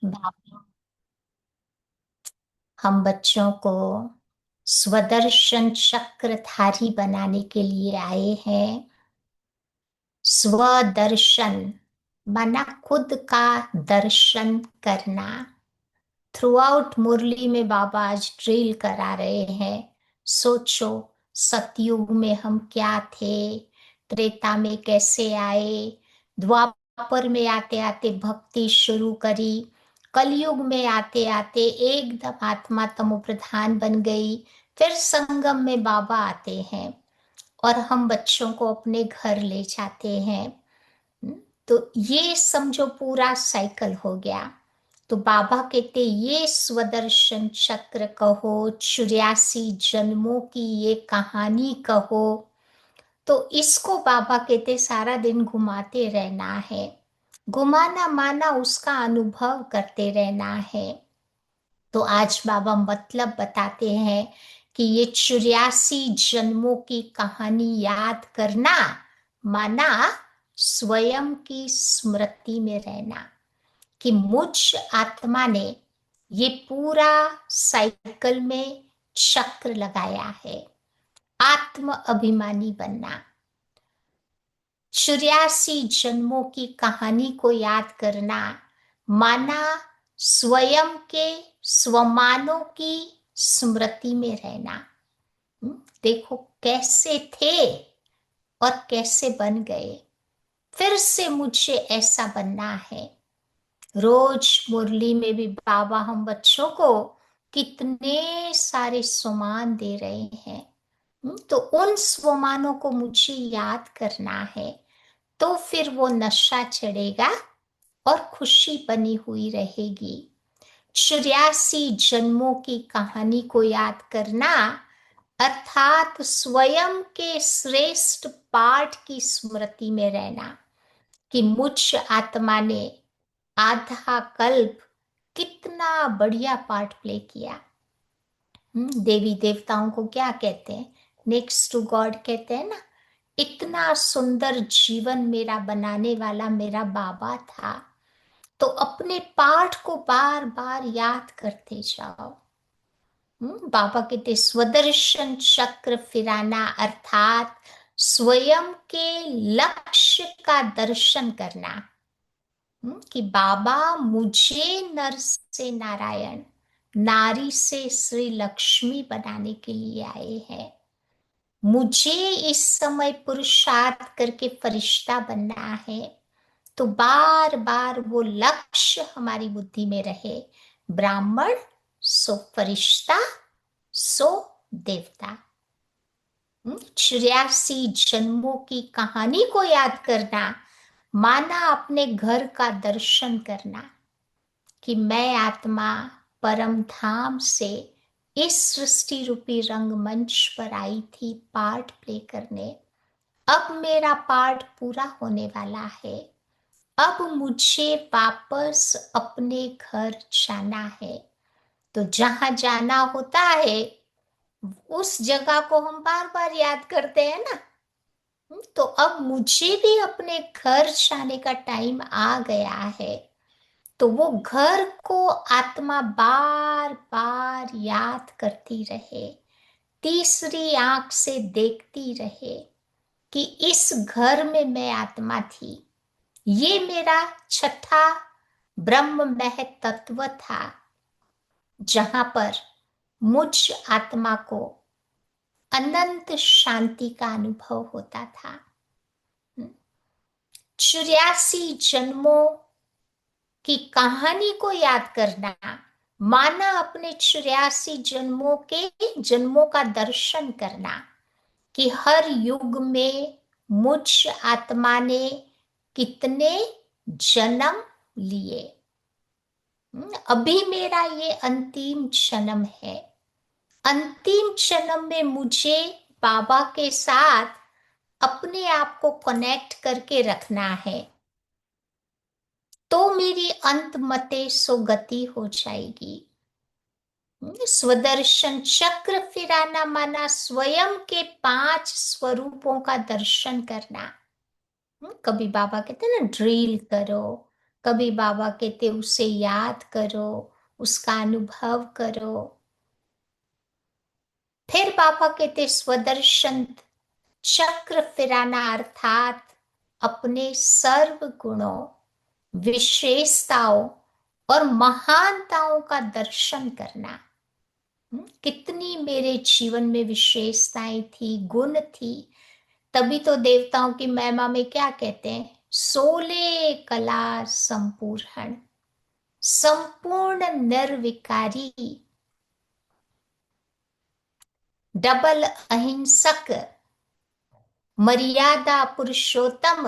बाबा हम बच्चों को स्वदर्शन चक्रधारी बनाने के लिए आए हैं। स्वदर्शन माना खुद का दर्शन करना। थ्रू आउट मुरली में बाबा आज ड्रिल करा रहे हैं। सोचो, सतयुग में हम क्या थे, त्रेता में कैसे आए, द्वापर में आते आते भक्ति शुरू करी, कलयुग में आते आते एकदम आत्मा तमो प्रधान बन गई, फिर संगम में बाबा आते हैं और हम बच्चों को अपने घर ले जाते हैं। तो ये समझो पूरा साइकिल हो गया। तो बाबा कहते ये स्वदर्शन चक्र कहो, 84 जन्मों की ये कहानी कहो। तो इसको बाबा कहते सारा दिन घुमाते रहना है। घुमाना माना उसका अनुभव करते रहना है। तो आज बाबा मतलब बताते हैं कि ये 84 जन्मों की कहानी याद करना माना स्वयं की स्मृति में रहना, कि मुझ आत्मा ने ये पूरा साइकिल में चक्र लगाया है। आत्म अभिमानी बनना, 84 जन्मों की कहानी को याद करना माना स्वयं के स्वमानों की स्मृति में रहना। देखो कैसे थे और कैसे बन गए, फिर से मुझे ऐसा बनना है। रोज मुरली में भी बाबा हम बच्चों को कितने सारे स्वमान दे रहे हैं। तो उन स्वमानों को मुझे याद करना है, तो फिर वो नशा चढ़ेगा और खुशी बनी हुई रहेगी। 84 जन्मों की कहानी को याद करना अर्थात स्वयं के श्रेष्ठ पाठ की स्मृति में रहना, कि मुझ आत्मा ने आधा कल्प कितना बढ़िया पार्ट प्ले किया। देवी देवताओं को क्या कहते हैं, नेक्स्ट टू गॉड कहते हैं ना। इतना सुंदर जीवन मेरा बनाने वाला मेरा बाबा था। तो अपने पाठ को बार बार याद करते जाओ। बाबा कहते स्वदर्शन चक्र फिराना अर्थात स्वयं के लक्ष्य का दर्शन करना। कि बाबा मुझे नर से नारायण, नारी से श्री लक्ष्मी बनाने के लिए आए हैं। मुझे इस समय पुरुषार्थ करके फरिश्ता बनना है। तो बार बार वो लक्ष्य हमारी बुद्धि में रहे। ब्राह्मण सो फरिश्ता सो देवता। 84 जन्मों की कहानी को याद करना माना अपने घर का दर्शन करना, कि मैं आत्मा परम धाम से इस सृष्टि रूपी रंगमंच पर आई थी पार्ट प्ले करने। अब मेरा पार्ट पूरा होने वाला है। अब मुझे वापस अपने घर जाना है। तो जहां जाना होता है उस जगह को हम बार बार याद करते हैं ना। तो अब मुझे भी अपने घर जाने का टाइम आ गया है। तो वो घर को आत्मा बार बार याद करती रहे, तीसरी आंख से देखती रहे, कि इस घर में मैं आत्मा थी। ये मेरा छठा ब्रह्ममय तत्व था, जहां पर मुझ आत्मा को अनंत शांति का अनुभव होता था। 84 जन्मों की कहानी को याद करना माना अपने 84 जन्मों का दर्शन करना, कि हर युग में मुझ आत्मा ने कितने जन्म लिए। अभी मेरा ये अंतिम जन्म है। अंतिम जन्म में मुझे बाबा के साथ अपने आप को कनेक्ट करके रखना है। तो मेरी अंत मते सो गति हो जाएगी। स्वदर्शन चक्र फिराना माना स्वयं के 5 स्वरूपों का दर्शन करना। कभी बाबा कहते हैं ना ड्रिल करो, कभी बाबा कहते उसे याद करो, उसका अनुभव करो। फिर बाबा कहते स्वदर्शन चक्र फिराना, अर्थात अपने सर्व गुणों, विशेषताओं और महानताओं का दर्शन करना। कितनी मेरे जीवन में विशेषताएं थी, गुण थी। तभी तो देवताओं की महिमा में क्या कहते हैं, 16 कला संपूर्ण, संपूर्ण निर्विकारी, डबल अहिंसक, मर्यादा पुरुषोत्तम।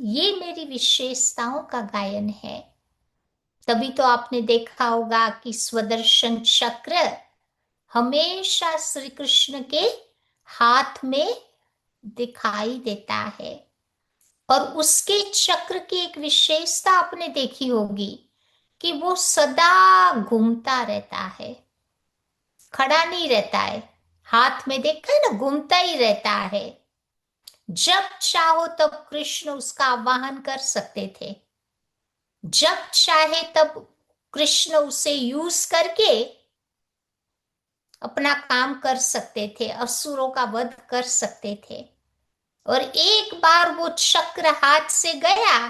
ये मेरी विशेषताओं का गायन है। तभी तो आपने देखा होगा कि स्वदर्शन चक्र हमेशा श्री कृष्ण के हाथ में दिखाई देता है। और उसके चक्र की एक विशेषता आपने देखी होगी कि वो सदा घूमता रहता है, खड़ा नहीं रहता है। हाथ में देखा है ना, घूमता ही रहता है। जब चाहो तब कृष्ण उसका आवाहन कर सकते थे, जब चाहे तब कृष्ण उसे यूज करके अपना काम कर सकते थे, असुरों का वध कर सकते थे। और एक बार वो चक्र हाथ से गया,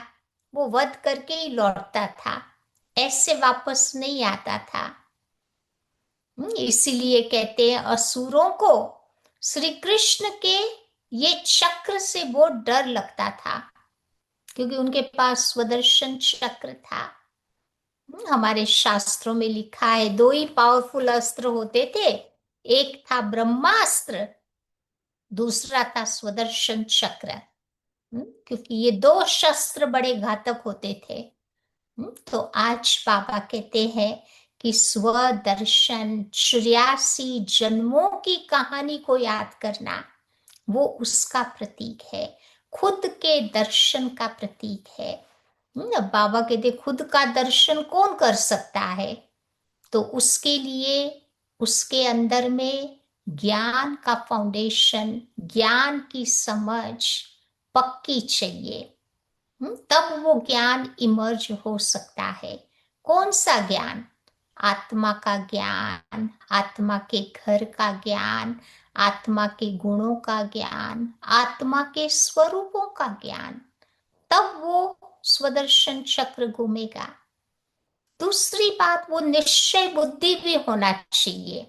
वो वध करके ही लौटता था, ऐसे वापस नहीं आता था। इसीलिए कहते हैं असुरों को श्री कृष्ण के ये चक्र से बहुत डर लगता था, क्योंकि उनके पास स्वदर्शन चक्र था। हमारे शास्त्रों में लिखा है दो ही पावरफुल अस्त्र होते थे, एक था ब्रह्मास्त्र, दूसरा था स्वदर्शन चक्र। क्योंकि ये दो शस्त्र बड़े घातक होते थे। तो आज बाबा कहते हैं कि स्वदर्शन 84 जन्मों की कहानी को याद करना, वो उसका प्रतीक है, खुद के दर्शन का प्रतीक है। बाबा कहते खुद का दर्शन कौन कर सकता है, तो उसके लिए उसके अंदर में ज्ञान का फाउंडेशन, ज्ञान की समझ पक्की चाहिए। तब वो ज्ञान इमर्ज हो सकता है। कौन सा ज्ञान? आत्मा का ज्ञान, आत्मा के घर का ज्ञान, आत्मा के गुणों का ज्ञान, आत्मा के स्वरूपों का ज्ञान। तब वो स्वदर्शन चक्र घूमेगा। दूसरी बात, वो निश्चय बुद्धि भी होना चाहिए।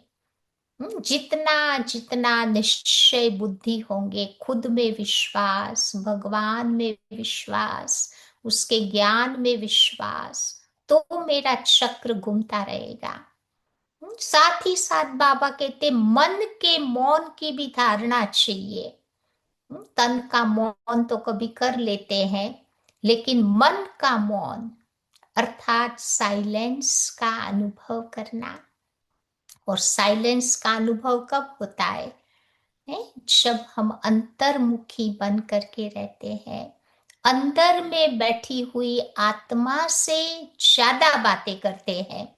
जितना जितना निश्चय बुद्धि होंगे, खुद में विश्वास, भगवान में विश्वास, उसके ज्ञान में विश्वास, तो मेरा चक्र घूमता रहेगा। साथ ही साथ बाबा कहते मन के मौन की भी धारणा चाहिए। तन का मौन तो कभी कर लेते हैं, लेकिन मन का मौन अर्थात साइलेंस का अनुभव करना। और साइलेंस का अनुभव कब होता है? जब हम अंतर्मुखी बन करके रहते हैं, अंदर में बैठी हुई आत्मा से ज्यादा बातें करते हैं।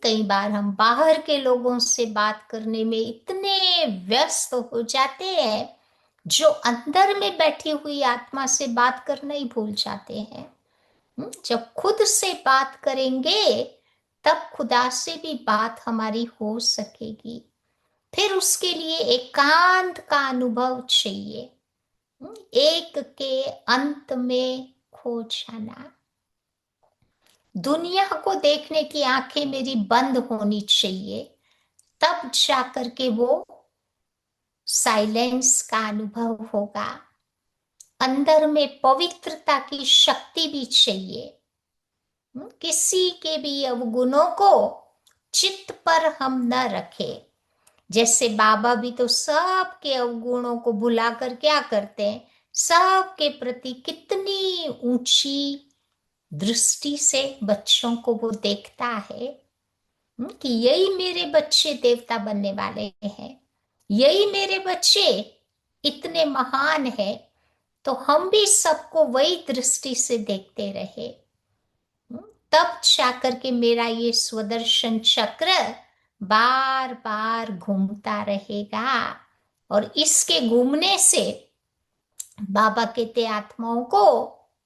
कई बार हम बाहर के लोगों से बात करने में इतने व्यस्त हो जाते हैं, जो अंदर में बैठी हुई आत्मा से बात करना ही भूल जाते हैं। जब खुद से बात करेंगे, तब खुदा से भी बात हमारी हो सकेगी। फिर उसके लिए एकांत का अनुभव चाहिए, एक के अंत में खो जाना। दुनिया को देखने की आंखें मेरी बंद होनी चाहिए, तब जाकर के वो साइलेंस का अनुभव होगा। अंदर में पवित्रता की शक्ति भी चाहिए। किसी के भी अवगुणों को चित्त पर हम न रखें। जैसे बाबा भी तो सबके अवगुणों को भुलाकर क्या करते हैं, सबके प्रति कितनी ऊंची दृष्टि से बच्चों को वो देखता है, कि यही मेरे बच्चे देवता बनने वाले हैं, यही मेरे बच्चे इतने महान हैं। तो हम भी सबको वही दृष्टि से देखते रहे, तब जाकर के मेरा ये स्वदर्शन चक्र बार बार घूमता रहेगा। और इसके घूमने से बाबा कहते आत्माओं को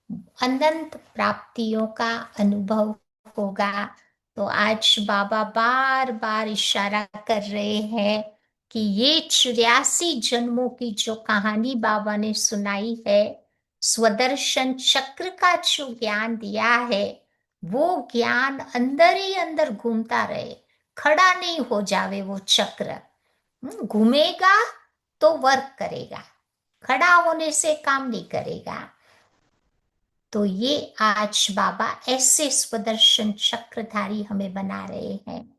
अनंत प्राप्तियों का अनुभव होगा। तो आज बाबा बार बार इशारा कर रहे हैं कि ये 84 जन्मों की जो कहानी बाबा ने सुनाई है, स्वदर्शन चक्र का जो ज्ञान दिया है, वो ज्ञान अंदर ही अंदर घूमता रहे, खड़ा नहीं हो जावे वो चक्र। घूमेगा तो वर्क करेगा, खड़ा होने से काम नहीं करेगा। तो ये आज बाबा ऐसे स्वदर्शन चक्रधारी हमें बना रहे हैं।